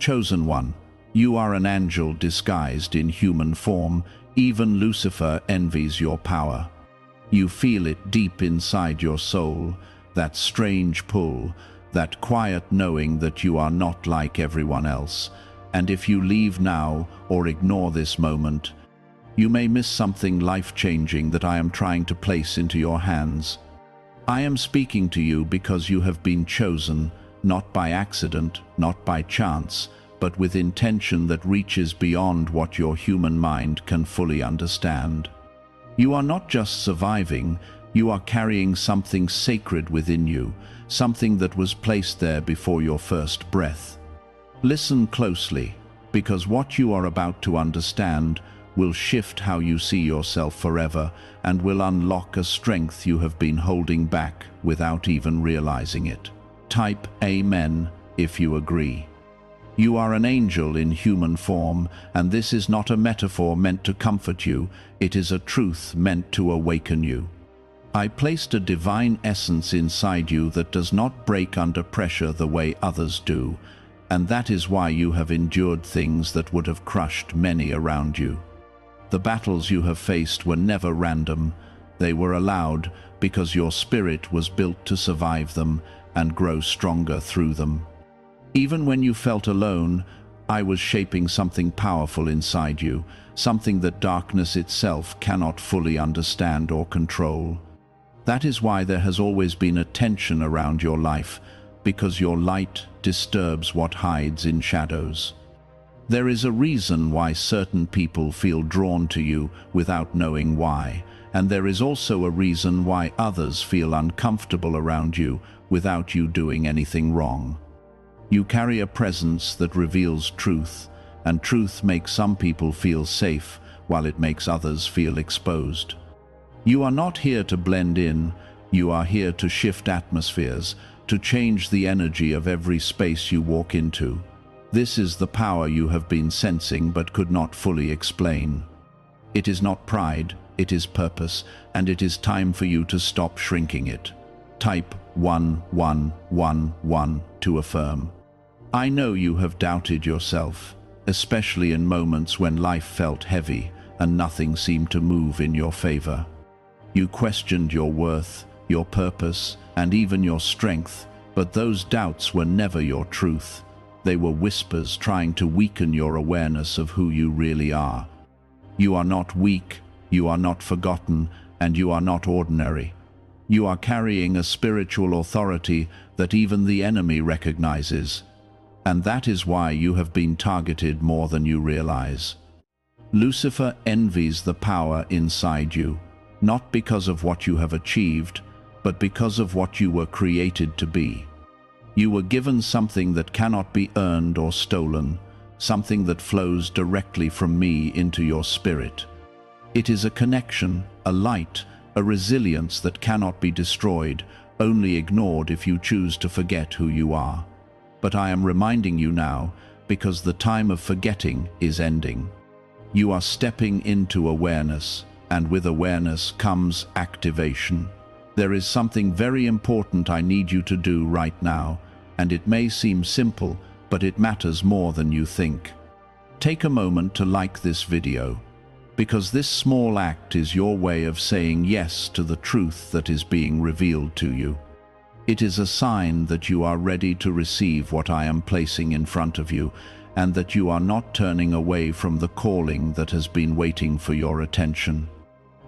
Chosen one, you are an angel disguised in human form. Even Lucifer envies your power. You feel it deep inside your soul, that strange pull, that quiet knowing that you are not like everyone else. And if you leave now or ignore this moment, you may miss something life-changing that I am trying to place into your hands. I am speaking to you because you have been chosen, not by accident, not by chance, but with intention that reaches beyond what your human mind can fully understand. You are not just surviving, you are carrying something sacred within you, something that was placed there before your first breath. Listen closely, because what you are about to understand will shift how you see yourself forever and will unlock a strength you have been holding back without even realizing it. Type Amen if you agree. You are an angel in human form, and this is not a metaphor meant to comfort you, it is a truth meant to awaken you. I placed a divine essence inside you that does not break under pressure the way others do, and that is why you have endured things that would have crushed many around you. The battles you have faced were never random, they were allowed because your spirit was built to survive them and grow stronger through them. Even when you felt alone, I was shaping something powerful inside you, something that darkness itself cannot fully understand or control. That is why there has always been a tension around your life, because your light disturbs what hides in shadows. There is a reason why certain people feel drawn to you without knowing why, and there is also a reason why others feel uncomfortable around you without you doing anything wrong. You carry a presence that reveals truth, and truth makes some people feel safe, while it makes others feel exposed. You are not here to blend in, you are here to shift atmospheres, to change the energy of every space you walk into. This is the power you have been sensing but could not fully explain. It is not pride, it is purpose, and it is time for you to stop shrinking it. Type 1111 to affirm. I know you have doubted yourself, especially in moments when life felt heavy and nothing seemed to move in your favor. You questioned your worth, your purpose, and even your strength, but those doubts were never your truth. They were whispers trying to weaken your awareness of who you really are. You are not weak, you are not forgotten, and you are not ordinary. You are carrying a spiritual authority that even the enemy recognizes. And that is why you have been targeted more than you realize. Lucifer envies the power inside you, not because of what you have achieved, but because of what you were created to be. You were given something that cannot be earned or stolen, something that flows directly from me into your spirit. It is a connection, a light, a resilience that cannot be destroyed, only ignored if you choose to forget who you are. But I am reminding you now, because the time of forgetting is ending. You are stepping into awareness, and with awareness comes activation. There is something very important I need you to do right now, and it may seem simple, but it matters more than you think. Take a moment to like this video, because this small act is your way of saying yes to the truth that is being revealed to you. It is a sign that you are ready to receive what I am placing in front of you, and that you are not turning away from the calling that has been waiting for your attention.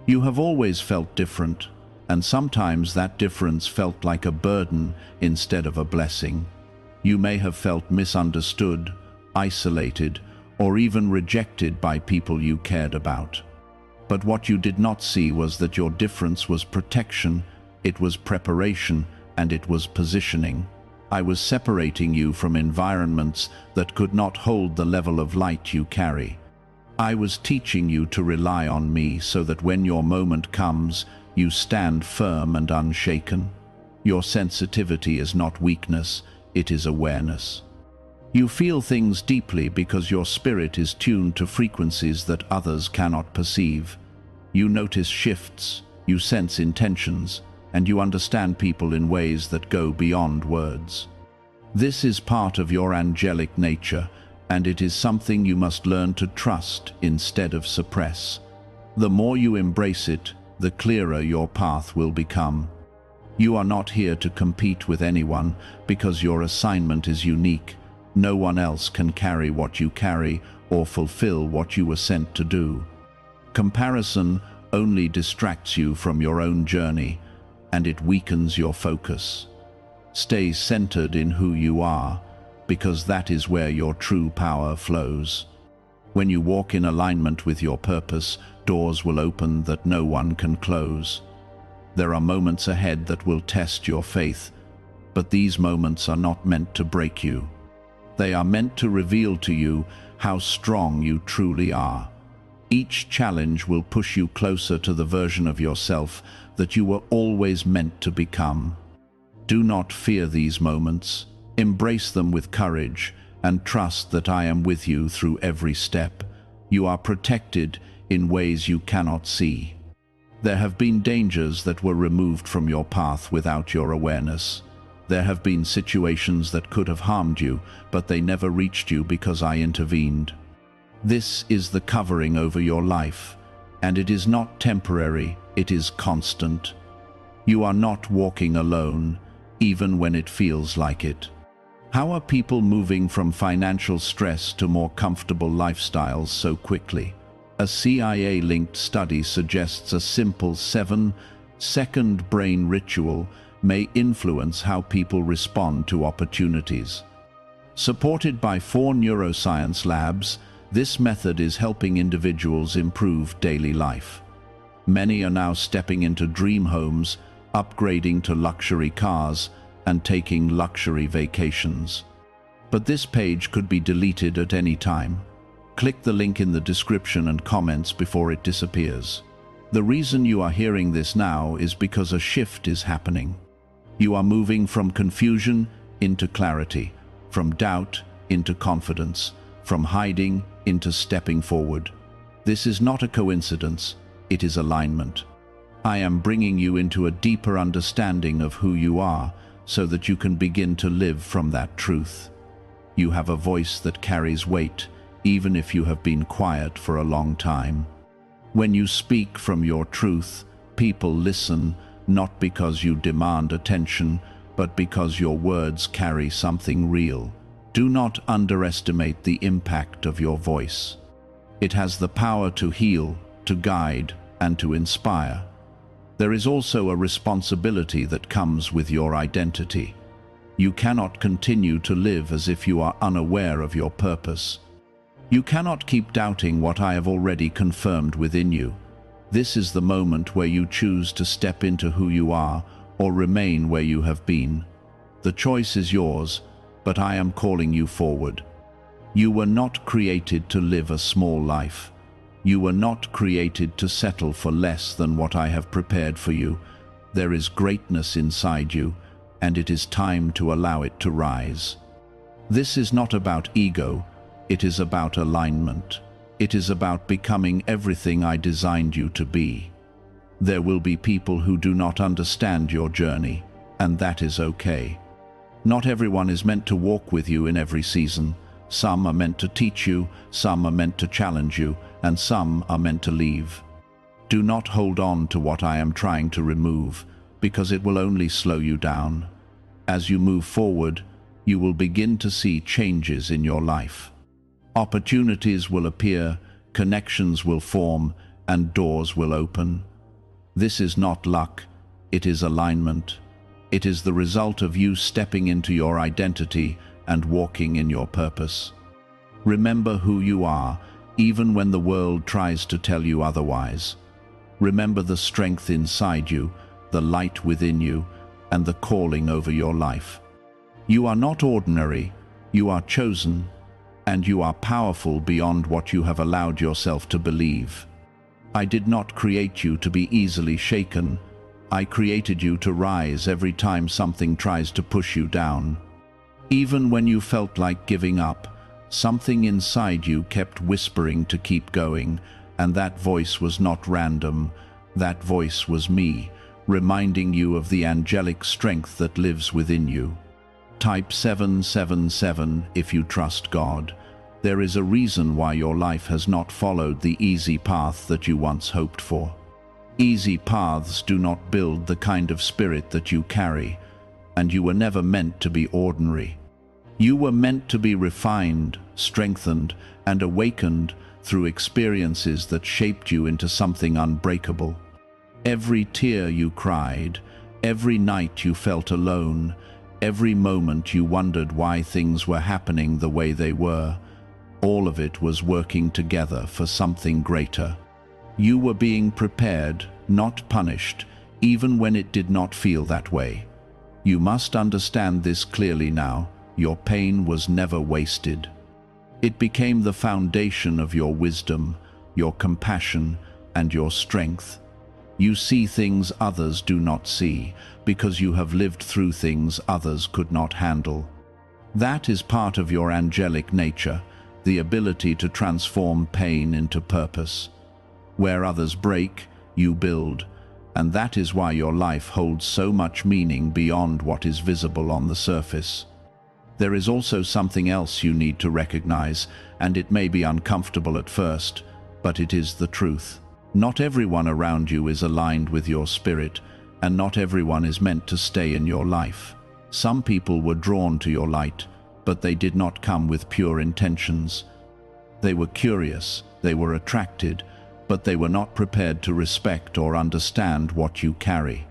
You have always felt different, and sometimes that difference felt like a burden instead of a blessing. You may have felt misunderstood, isolated, or even rejected by people you cared about. But what you did not see was that your difference was protection, it was preparation, and it was positioning. I was separating you from environments that could not hold the level of light you carry. I was teaching you to rely on me so that when your moment comes, you stand firm and unshaken. Your sensitivity is not weakness, it is awareness. You feel things deeply because your spirit is tuned to frequencies that others cannot perceive. You notice shifts, you sense intentions, and you understand people in ways that go beyond words. This is part of your angelic nature, and it is something you must learn to trust instead of suppress. The more you embrace it, the clearer your path will become. You are not here to compete with anyone because your assignment is unique. No one else can carry what you carry or fulfill what you were sent to do. Comparison only distracts you from your own journey, and it weakens your focus. Stay centered in who you are, because that is where your true power flows. When you walk in alignment with your purpose, doors will open that no one can close. There are moments ahead that will test your faith, but these moments are not meant to break you. They are meant to reveal to you how strong you truly are. Each challenge will push you closer to the version of yourself that you were always meant to become. Do not fear these moments. Embrace them with courage and trust that I am with you through every step. You are protected in ways you cannot see. There have been dangers that were removed from your path without your awareness. There have been situations that could have harmed you, but they never reached you because I intervened. This is the covering over your life, and it is not temporary, it is constant. You are not walking alone, even when it feels like it. How are people moving from financial stress to more comfortable lifestyles so quickly? A CIA-linked study suggests a simple 7-second brain ritual may influence how people respond to opportunities. Supported by 4 neuroscience labs, this method is helping individuals improve daily life. Many are now stepping into dream homes, upgrading to luxury cars, and taking luxury vacations. But this page could be deleted at any time. Click the link in the description and comments before it disappears. The reason you are hearing this now is because a shift is happening. You are moving from confusion into clarity, from doubt into confidence, from hiding into stepping forward. This is not a coincidence, it is alignment. I am bringing you into a deeper understanding of who you are so that you can begin to live from that truth. You have a voice that carries weight, even if you have been quiet for a long time. When you speak from your truth, people listen, not because you demand attention, but because your words carry something real. Do not underestimate the impact of your voice. It has the power to heal, to guide, and to inspire. There is also a responsibility that comes with your identity. You cannot continue to live as if you are unaware of your purpose. You cannot keep doubting what I have already confirmed within you. This is the moment where you choose to step into who you are or remain where you have been. The choice is yours, but I am calling you forward. You were not created to live a small life. You were not created to settle for less than what I have prepared for you. There is greatness inside you, and it is time to allow it to rise. This is not about ego, it is about alignment. It is about becoming everything I designed you to be. There will be people who do not understand your journey, and that is okay. Not everyone is meant to walk with you in every season. Some are meant to teach you, some are meant to challenge you, and some are meant to leave. Do not hold on to what I am trying to remove, because it will only slow you down. As you move forward, you will begin to see changes in your life. Opportunities will appear, connections will form, and doors will open. This is not luck, it is alignment. It is the result of you stepping into your identity and walking in your purpose. Remember who you are, even when the world tries to tell you otherwise. Remember the strength inside you, the light within you, and the calling over your life. You are not ordinary, you are chosen, and you are powerful beyond what you have allowed yourself to believe. I did not create you to be easily shaken. I created you to rise every time something tries to push you down. Even when you felt like giving up, something inside you kept whispering to keep going, and that voice was not random. That voice was me, reminding you of the angelic strength that lives within you. Type 777 if you trust God. There is a reason why your life has not followed the easy path that you once hoped for. Easy paths do not build the kind of spirit that you carry, and you were never meant to be ordinary. You were meant to be refined, strengthened, and awakened through experiences that shaped you into something unbreakable. Every tear you cried, every night you felt alone, every moment you wondered why things were happening the way they were, all of it was working together for something greater. You were being prepared, not punished, even when it did not feel that way. You must understand this clearly now. Your pain was never wasted. It became the foundation of your wisdom, your compassion, and your strength. You see things others do not see, because you have lived through things others could not handle. That is part of your angelic nature, the ability to transform pain into purpose. Where others break, you build, and that is why your life holds so much meaning beyond what is visible on the surface. There is also something else you need to recognize, and it may be uncomfortable at first, but it is the truth. Not everyone around you is aligned with your spirit, and not everyone is meant to stay in your life. Some people were drawn to your light, but they did not come with pure intentions. They were curious, they were attracted, but they were not prepared to respect or understand what you carry.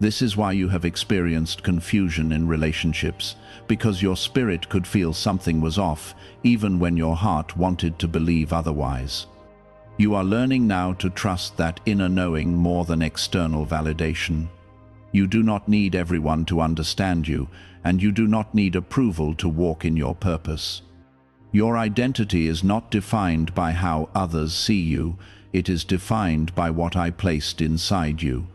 This is why you have experienced confusion in relationships, because your spirit could feel something was off, even when your heart wanted to believe otherwise. You are learning now to trust that inner knowing more than external validation. You do not need everyone to understand you, and you do not need approval to walk in your purpose. Your identity is not defined by how others see you, it is defined by what I placed inside you.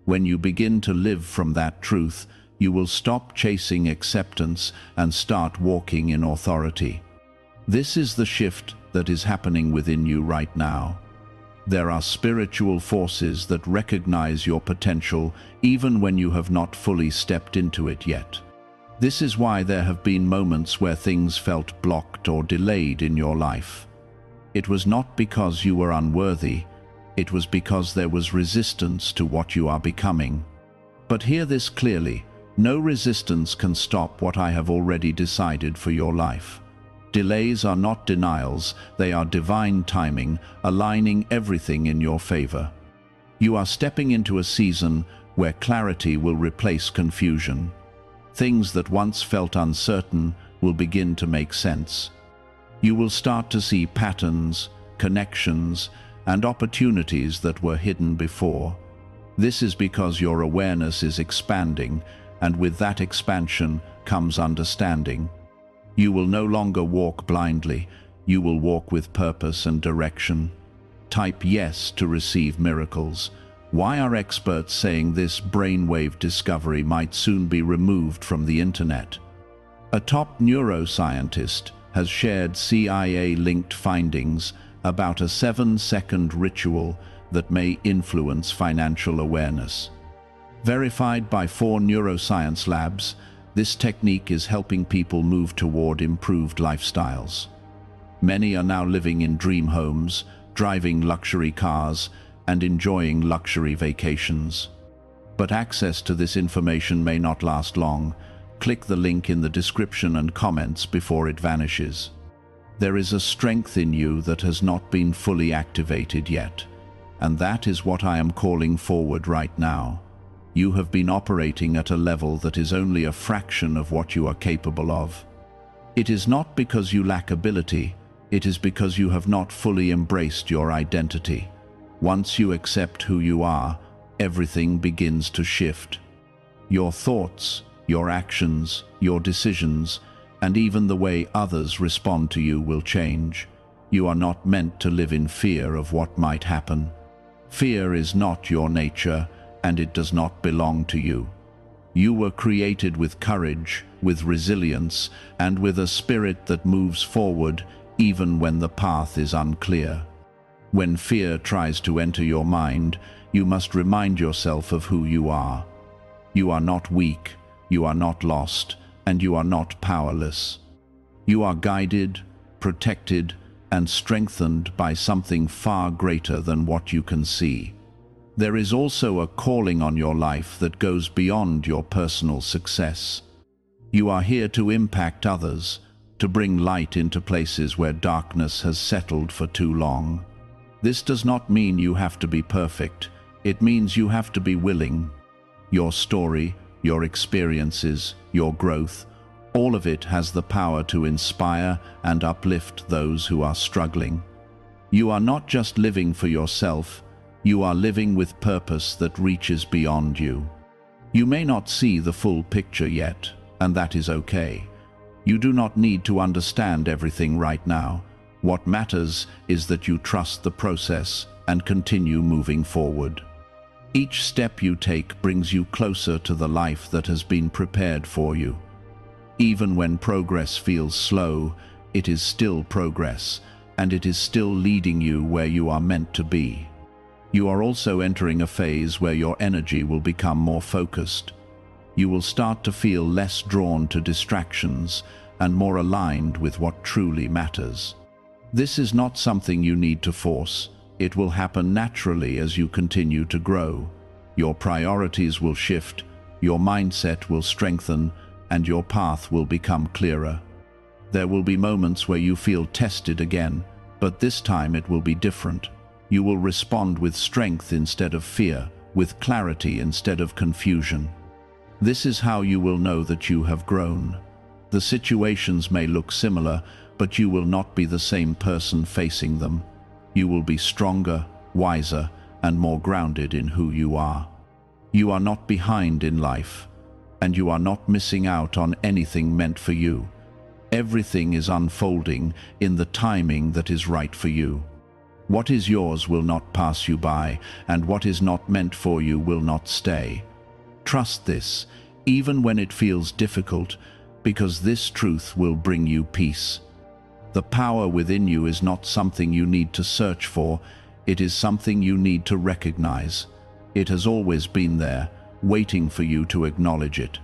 When you begin to live from that truth, you will stop chasing acceptance and start walking in authority. This is the shift that is happening within you right now. There are spiritual forces that recognize your potential even when you have not fully stepped into it yet. This is why there have been moments where things felt blocked or delayed in your life. It was not because you were unworthy, it was because there was resistance to what you are becoming. But hear this clearly, no resistance can stop what I have already decided for your life. Delays are not denials, they are divine timing, aligning everything in your favor. You are stepping into a season where clarity will replace confusion. Things that once felt uncertain will begin to make sense. You will start to see patterns, connections, and opportunities that were hidden before. This is because your awareness is expanding, and with that expansion comes understanding. You will no longer walk blindly, you will walk with purpose and direction. Type yes to receive miracles. Why are experts saying this brainwave discovery might soon be removed from the internet? A top neuroscientist has shared CIA-linked findings about a 7-second ritual that may influence financial awareness. Verified by 4 neuroscience labs, this technique is helping people move toward improved lifestyles. Many are now living in dream homes, driving luxury cars, and enjoying luxury vacations. But access to this information may not last long. Click the link in the description and comments before it vanishes. There is a strength in you that has not been fully activated yet, and that is what I am calling forward right now. You have been operating at a level that is only a fraction of what you are capable of. It is not because you lack ability, it is because you have not fully embraced your identity. Once you accept who you are, everything begins to shift. Your thoughts, your actions, your decisions, and even the way others respond to you will change. You are not meant to live in fear of what might happen. Fear is not your nature, and it does not belong to you. You were created with courage, with resilience, and with a spirit that moves forward even when the path is unclear. When fear tries to enter your mind, you must remind yourself of who you are. You are not weak, you are not lost, and you are not powerless. You are guided, protected, and strengthened by something far greater than what you can see. There is also a calling on your life that goes beyond your personal success. You are here to impact others, to bring light into places where darkness has settled for too long. This does not mean you have to be perfect. It means you have to be willing. Your story, your experiences, your growth, all of it has the power to inspire and uplift those who are struggling. You are not just living for yourself, you are living with purpose that reaches beyond you. You may not see the full picture yet, and that is okay. You do not need to understand everything right now. What matters is that you trust the process and continue moving forward. Each step you take brings you closer to the life that has been prepared for you. Even when progress feels slow, it is still progress, and it is still leading you where you are meant to be. You are also entering a phase where your energy will become more focused. You will start to feel less drawn to distractions and more aligned with what truly matters. This is not something you need to force. It will happen naturally as you continue to grow. Your priorities will shift, your mindset will strengthen, and your path will become clearer. There will be moments where you feel tested again, but this time it will be different. You will respond with strength instead of fear, with clarity instead of confusion. This is how you will know that you have grown. The situations may look similar, but you will not be the same person facing them. You will be stronger, wiser, and more grounded in who you are. You are not behind in life, and you are not missing out on anything meant for you. Everything is unfolding in the timing that is right for you. What is yours will not pass you by, and what is not meant for you will not stay. Trust this, even when it feels difficult, because this truth will bring you peace. The power within you is not something you need to search for, it is something you need to recognize. It has always been there, waiting for you to acknowledge it.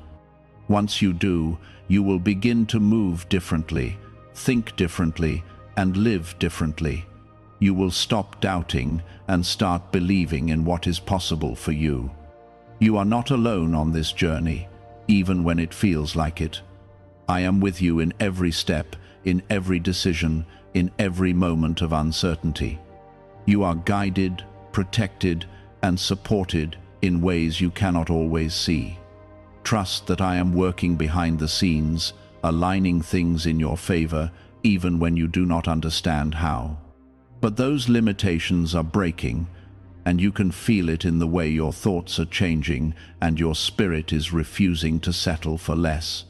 Once you do, you will begin to move differently, think differently, and live differently. You will stop doubting and start believing in what is possible for you. You are not alone on this journey, even when it feels like it. I am with you in every step, in every decision, in every moment of uncertainty. You are guided, protected, and supported in ways you cannot always see. Trust that I am working behind the scenes, aligning things in your favor, even when you do not understand how. But those limitations are breaking, and you can feel it in the way your thoughts are changing and your spirit is refusing to settle for less.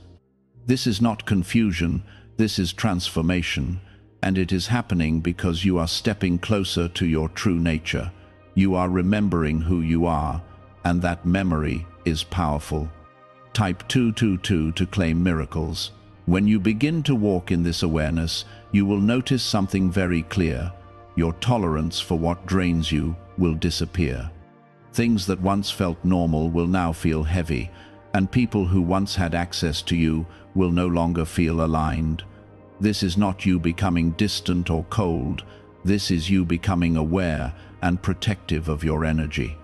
This is not confusion, this is transformation, and it is happening because you are stepping closer to your true nature. You are remembering who you are, and that memory is powerful. Type 222 to claim miracles. When you begin to walk in this awareness, you will notice something very clear. Your tolerance for what drains you will disappear. Things that once felt normal will now feel heavy, and people who once had access to you will no longer feel aligned. This is not you becoming distant or cold. This is you becoming aware and protective of your energy.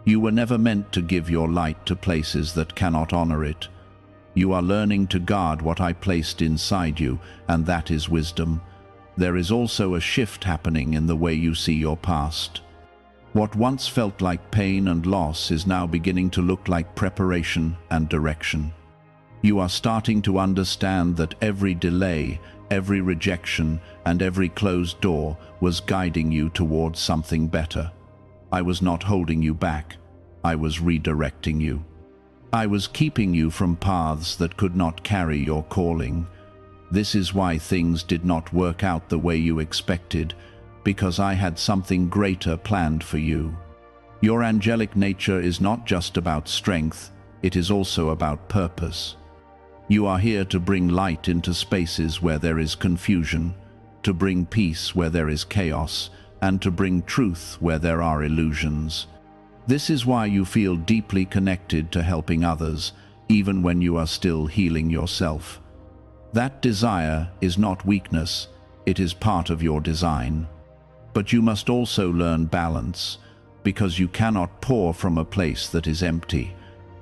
You were never meant to give your light to places that cannot honor it. You are learning to guard what I placed inside you, and that is wisdom. There is also a shift happening in the way you see your past. What once felt like pain and loss is now beginning to look like preparation and direction. You are starting to understand that every delay, every rejection, and every closed door was guiding you towards something better. I was not holding you back. I was redirecting you. I was keeping you from paths that could not carry your calling. This is why things did not work out the way you expected, because I had something greater planned for you. Your angelic nature is not just about strength, it is also about purpose. You are here to bring light into spaces where there is confusion, to bring peace where there is chaos, and to bring truth where there are illusions. This is why you feel deeply connected to helping others, even when you are still healing yourself. That desire is not weakness, It is part of your design. But you must also learn balance, because you cannot pour from a place that is empty.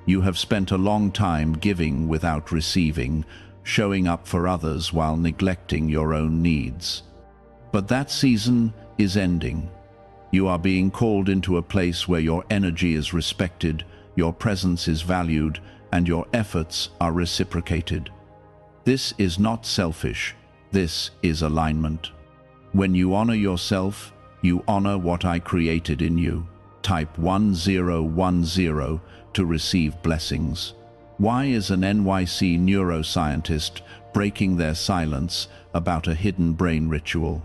You have spent a long time giving without receiving, showing up for others while neglecting your own needs. But that season is ending. You are being called into a place where your energy is respected, your presence is valued, and your efforts are reciprocated. This is not selfish. This is alignment. When you honor yourself, you honor what I created in you. Type 1010 to receive blessings. Why is an NYC neuroscientist breaking their silence about a hidden brain ritual?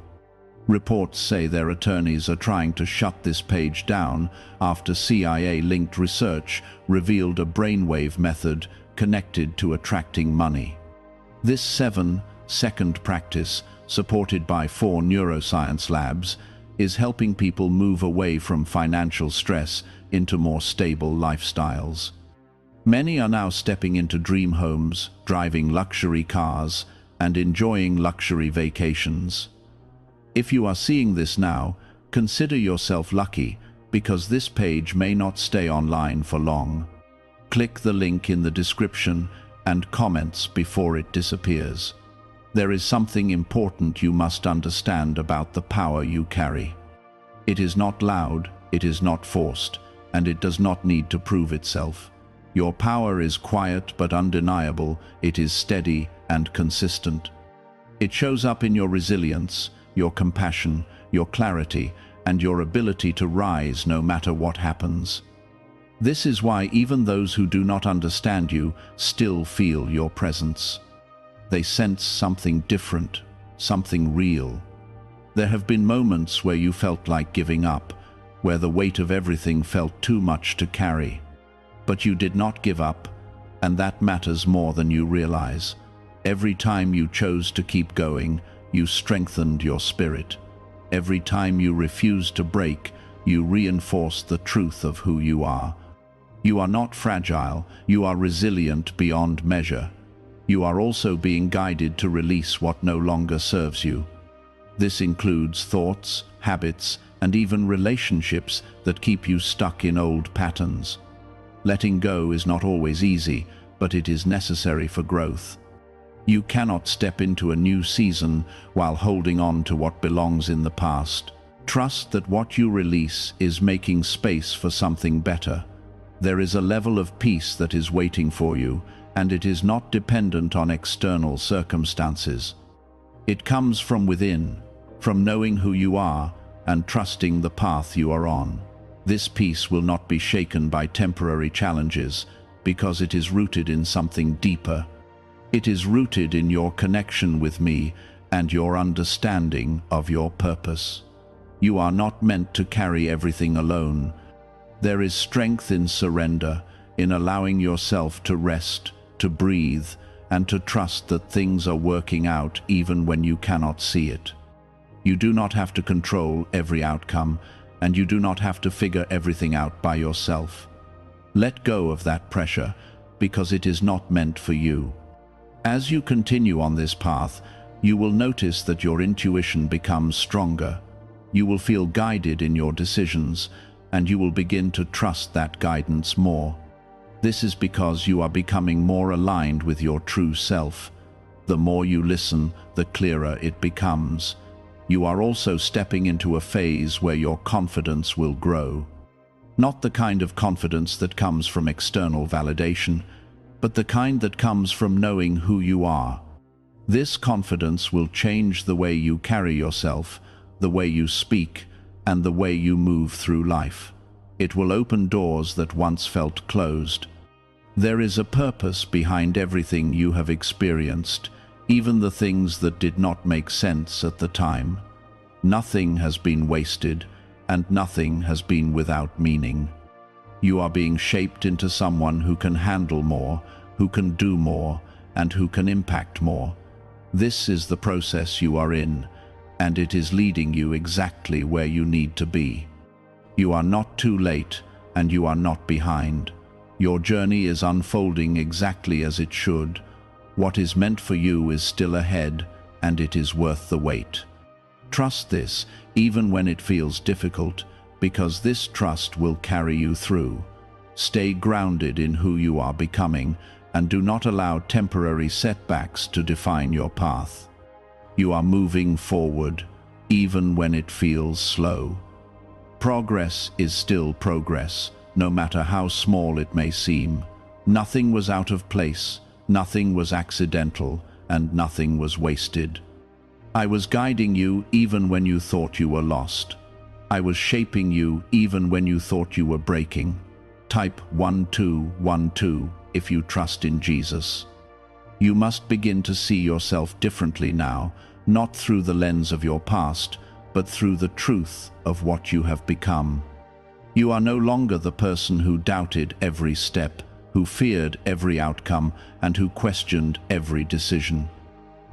Reports say their attorneys are trying to shut this page down after CIA-linked research revealed a brainwave method connected to attracting money. This 7-second practice, supported by 4 neuroscience labs, is helping people move away from financial stress into more stable lifestyles. Many are now stepping into dream homes, driving luxury cars, and enjoying luxury vacations. If you are seeing this now, consider yourself lucky, because this page may not stay online for long. Click the link in the description and comments before it disappears. There is something important you must understand about the power you carry. It is not loud, it is not forced, and it does not need to prove itself. Your power is quiet but undeniable, it is steady and consistent. It shows up in your resilience, your compassion, your clarity, and your ability to rise no matter what happens. This is why even those who do not understand you still feel your presence. They sense something different, something real. There have been moments where you felt like giving up, where the weight of everything felt too much to carry. But you did not give up, and that matters more than you realize. Every time you chose to keep going, you strengthened your spirit. Every time you refused to break, you reinforced the truth of who you are. You are not fragile, you are resilient beyond measure. You are also being guided to release what no longer serves you. This includes thoughts, habits, and even relationships that keep you stuck in old patterns. Letting go is not always easy, but it is necessary for growth. You cannot step into a new season while holding on to what belongs in the past. Trust that what you release is making space for something better. There is a level of peace that is waiting for you, and it is not dependent on external circumstances. It comes from within, from knowing who you are and trusting the path you are on. This peace will not be shaken by temporary challenges, because it is rooted in something deeper. It is rooted in your connection with me and your understanding of your purpose. You are not meant to carry everything alone. There is strength in surrender, in allowing yourself to rest, to breathe, and to trust that things are working out even when you cannot see it. You do not have to control every outcome, and you do not have to figure everything out by yourself. Let go of that pressure, because it is not meant for you. As you continue on this path, you will notice that your intuition becomes stronger. You will feel guided in your decisions, and you will begin to trust that guidance more. This is because you are becoming more aligned with your true self. The more you listen, the clearer it becomes. You are also stepping into a phase where your confidence will grow. Not the kind of confidence that comes from external validation, but the kind that comes from knowing who you are. This confidence will change the way you carry yourself, the way you speak, and the way you move through life. It will open doors that once felt closed. There is a purpose behind everything you have experienced, even the things that did not make sense at the time. Nothing has been wasted, and nothing has been without meaning. You are being shaped into someone who can handle more, who can do more, and who can impact more. This is the process you are in, and it is leading you exactly where you need to be. You are not too late, and you are not behind. Your journey is unfolding exactly as it should. What is meant for you is still ahead, and it is worth the wait. Trust this, even when it feels difficult, because this trust will carry you through. Stay grounded in who you are becoming, and do not allow temporary setbacks to define your path. You are moving forward, even when it feels slow. Progress is still progress, no matter how small it may seem. Nothing was out of place, nothing was accidental, and nothing was wasted. I was guiding you even when you thought you were lost. I was shaping you even when you thought you were breaking. Type 1212 if you trust in Jesus. You must begin to see yourself differently now, not through the lens of your past, but through the truth of what you have become. You are no longer the person who doubted every step, who feared every outcome, and who questioned every decision.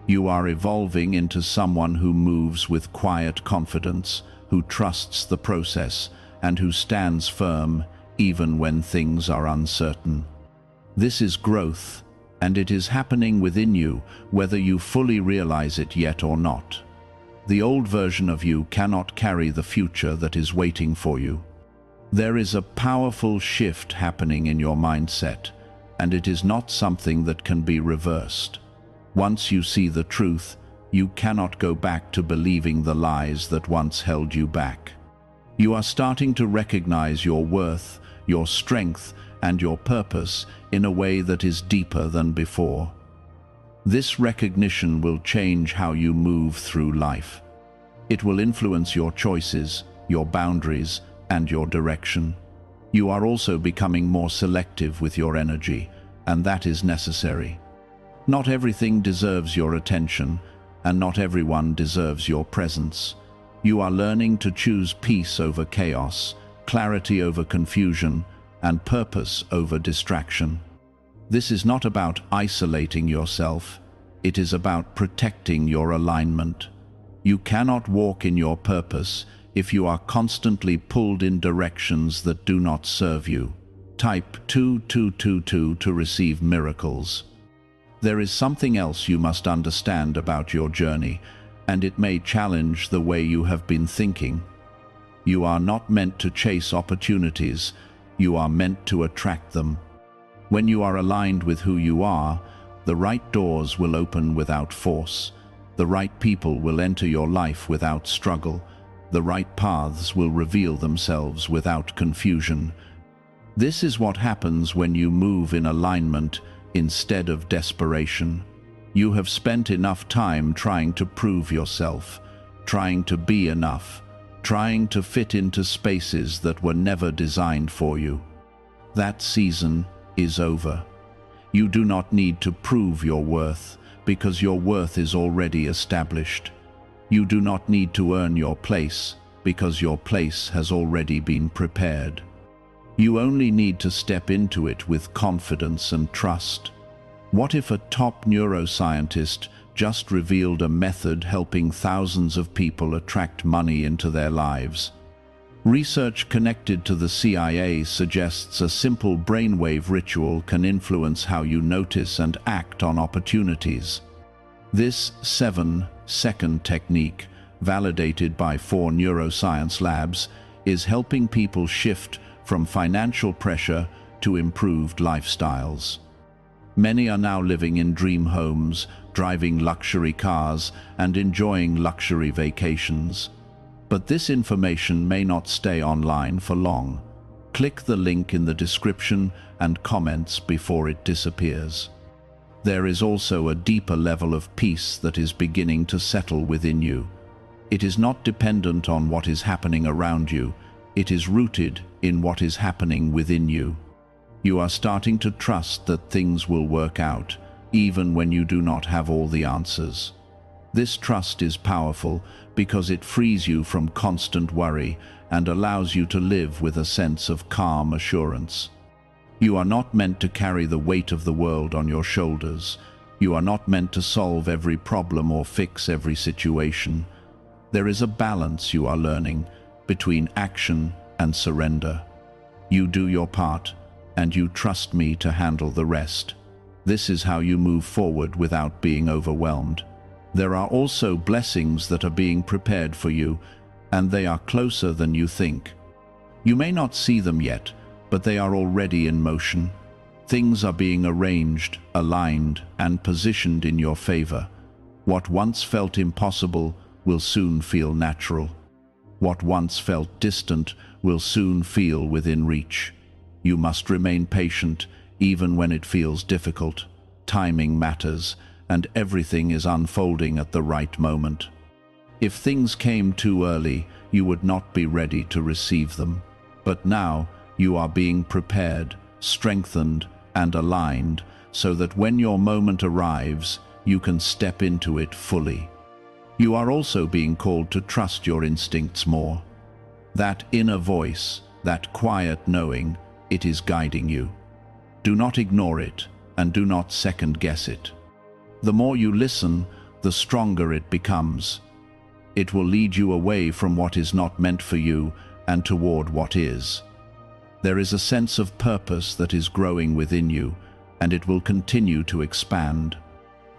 You are evolving into someone who moves with quiet confidence, who trusts the process, and who stands firm even when things are uncertain. This is growth, and it is happening within you, whether you fully realize it yet or not. The old version of you cannot carry the future that is waiting for you. There is a powerful shift happening in your mindset, and it is not something that can be reversed. Once you see the truth, you cannot go back to believing the lies that once held you back. You are starting to recognize your worth, your strength, and your purpose in a way that is deeper than before. This recognition will change how you move through life. It will influence your choices, your boundaries, and your direction. You are also becoming more selective with your energy, and that is necessary. Not everything deserves your attention, and not everyone deserves your presence. You are learning to choose peace over chaos, clarity over confusion, and purpose over distraction. This is not about isolating yourself. It is about protecting your alignment. You cannot walk in your purpose if you are constantly pulled in directions that do not serve you. Type 2222 to receive miracles. There is something else you must understand about your journey, and it may challenge the way you have been thinking. You are not meant to chase opportunities, you are meant to attract them. When you are aligned with who you are, the right doors will open without force. The right people will enter your life without struggle. The right paths will reveal themselves without confusion. This is what happens when you move in alignment instead of desperation. You have spent enough time trying to prove yourself, trying to be enough, trying to fit into spaces that were never designed for you. That season is over. You do not need to prove your worth, because your worth is already established. You do not need to earn your place, because your place has already been prepared. You only need to step into it with confidence and trust. What if a top neuroscientist just revealed a method helping thousands of people attract money into their lives? Research connected to the CIA suggests a simple brainwave ritual can influence how you notice and act on opportunities. This 7-second technique, validated by 4 neuroscience labs, is helping people shift from financial pressure to improved lifestyles. Many are now living in dream homes, driving luxury cars, and enjoying luxury vacations. But this information may not stay online for long. Click the link in the description and comments before it disappears. There is also a deeper level of peace that is beginning to settle within you. It is not dependent on what is happening around you. It is rooted in what is happening within you. You are starting to trust that things will work out, even when you do not have all the answers. This trust is powerful because it frees you from constant worry and allows you to live with a sense of calm assurance. You are not meant to carry the weight of the world on your shoulders. You are not meant to solve every problem or fix every situation. There is a balance you are learning between action and surrender. You do your part, and you trust me to handle the rest. This is how you move forward without being overwhelmed. There are also blessings that are being prepared for you, and they are closer than you think. You may not see them yet, but they are already in motion. Things are being arranged, aligned, and positioned in your favor. What once felt impossible will soon feel natural. What once felt distant will soon feel within reach. You must remain patient, even when it feels difficult. Timing matters, and everything is unfolding at the right moment. If things came too early, you would not be ready to receive them. But now you are being prepared, strengthened, and aligned, so that when your moment arrives, you can step into it fully. You are also being called to trust your instincts more. That inner voice, that quiet knowing, it is guiding you. Do not ignore it, and do not second-guess it. The more you listen, the stronger it becomes. It will lead you away from what is not meant for you and toward what is. There is a sense of purpose that is growing within you, and it will continue to expand.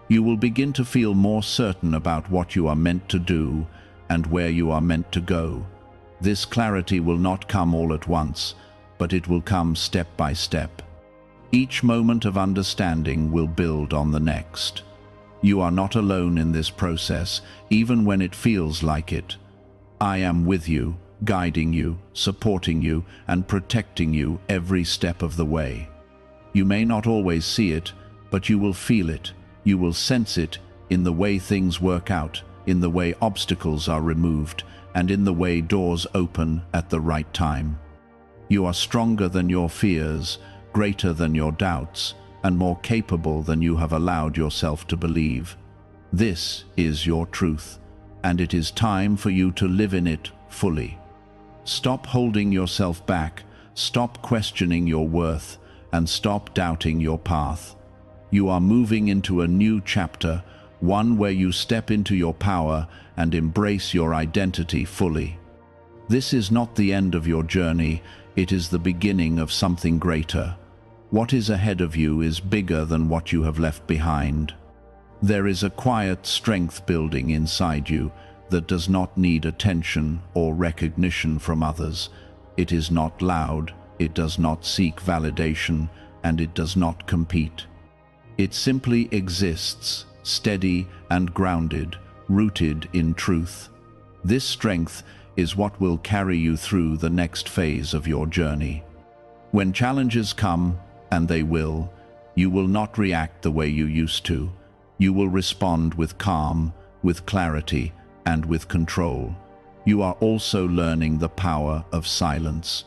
You will begin to feel more certain about what you are meant to do and where you are meant to go. This clarity will not come all at once, but it will come step by step. Each moment of understanding will build on the next. You are not alone in this process, even when it feels like it. I am with you, guiding you, supporting you, and protecting you every step of the way. You may not always see it, but you will feel it. You will sense it in the way things work out, in the way obstacles are removed, and in the way doors open at the right time. You are stronger than your fears, greater than your doubts, and more capable than you have allowed yourself to believe. This is your truth, and it is time for you to live in it fully. Stop holding yourself back, stop questioning your worth, and stop doubting your path. You are moving into a new chapter, one where you step into your power and embrace your identity fully. This is not the end of your journey, it is the beginning of something greater. What is ahead of you is bigger than what you have left behind. There is a quiet strength building inside you that does not need attention or recognition from others. It is not loud, it does not seek validation, and it does not compete. It simply exists, steady and grounded, rooted in truth. This strength is what will carry you through the next phase of your journey. When challenges come, and they will, you will not react the way you used to. You will respond with calm, with clarity, and with control. You are also learning the power of silence.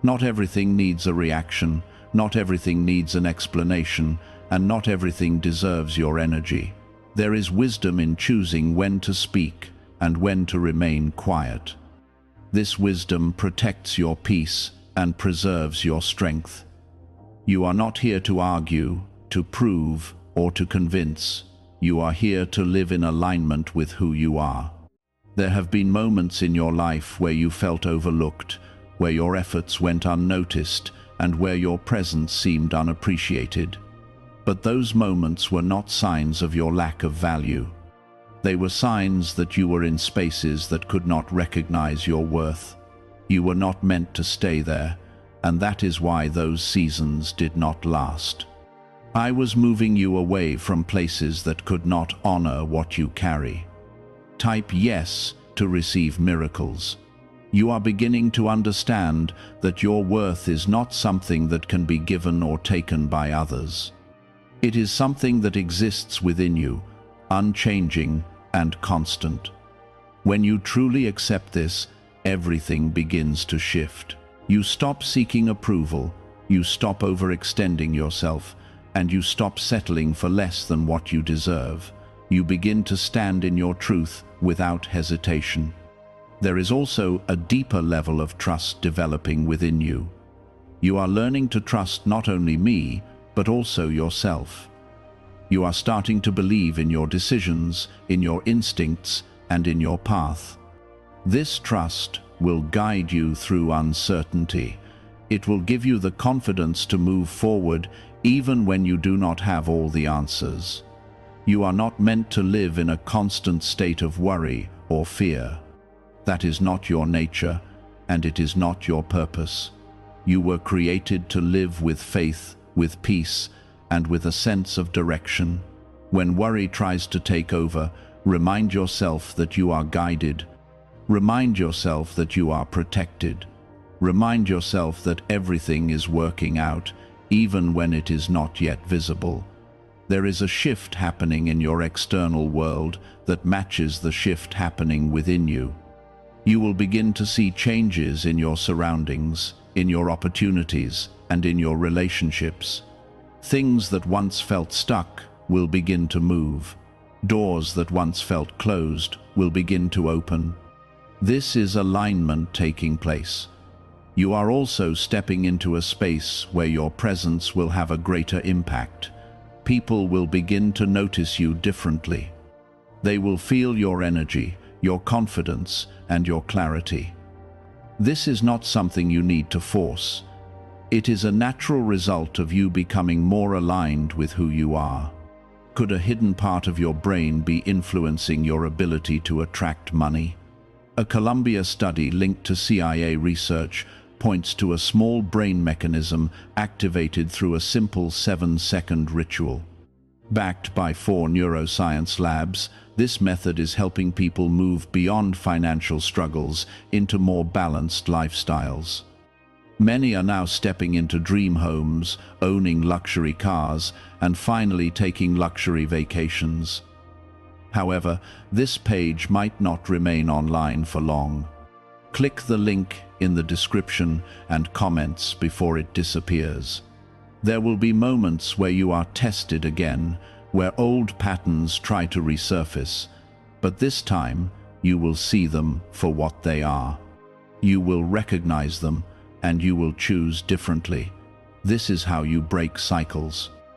Not everything needs a reaction, not everything needs an explanation, and not everything deserves your energy. There is wisdom in choosing when to speak and when to remain quiet. This wisdom protects your peace and preserves your strength. You are not here to argue, to prove, or to convince. You are here to live in alignment with who you are. There have been moments in your life where you felt overlooked, where your efforts went unnoticed, and where your presence seemed unappreciated. But those moments were not signs of your lack of value. They were signs that you were in spaces that could not recognize your worth. You were not meant to stay there, and that is why those seasons did not last. I was moving you away from places that could not honor what you carry. Type yes to receive miracles. You are beginning to understand that your worth is not something that can be given or taken by others. It is something that exists within you, unchanging and constant. When you truly accept this, everything begins to shift. You stop seeking approval, you stop overextending yourself, and you stop settling for less than what you deserve. You begin to stand in your truth without hesitation. There is also a deeper level of trust developing within you. You are learning to trust not only me, but also yourself. You are starting to believe in your decisions, in your instincts, and in your path. This trust will guide you through uncertainty. It will give you the confidence to move forward even when you do not have all the answers. You are not meant to live in a constant state of worry or fear. That is not your nature, and it is not your purpose. You were created to live with faith, with peace, and with a sense of direction. When worry tries to take over, remind yourself that you are guided. Remind yourself that you are protected. Remind yourself that everything is working out, even when it is not yet visible. There is a shift happening in your external world that matches the shift happening within you. You will begin to see changes in your surroundings, in your opportunities, and in your relationships. Things that once felt stuck will begin to move. Doors that once felt closed will begin to open. This is alignment taking place. You are also stepping into a space where your presence will have a greater impact. People will begin to notice you differently. They will feel your energy, your confidence, and your clarity. This is not something you need to force. It is a natural result of you becoming more aligned with who you are. Could a hidden part of your brain be influencing your ability to attract money? A Columbia study linked to CIA research points to a small brain mechanism activated through a simple 7-second ritual. Backed by 4 neuroscience labs, this method is helping people move beyond financial struggles into more balanced lifestyles. Many are now stepping into dream homes, owning luxury cars, and finally taking luxury vacations. However, this page might not remain online for long. Click the link in the description and comments before it disappears. There will be moments where you are tested again, where old patterns try to resurface, but this time you will see them for what they are. You will recognize them, and you will choose differently. This is how you break cycles.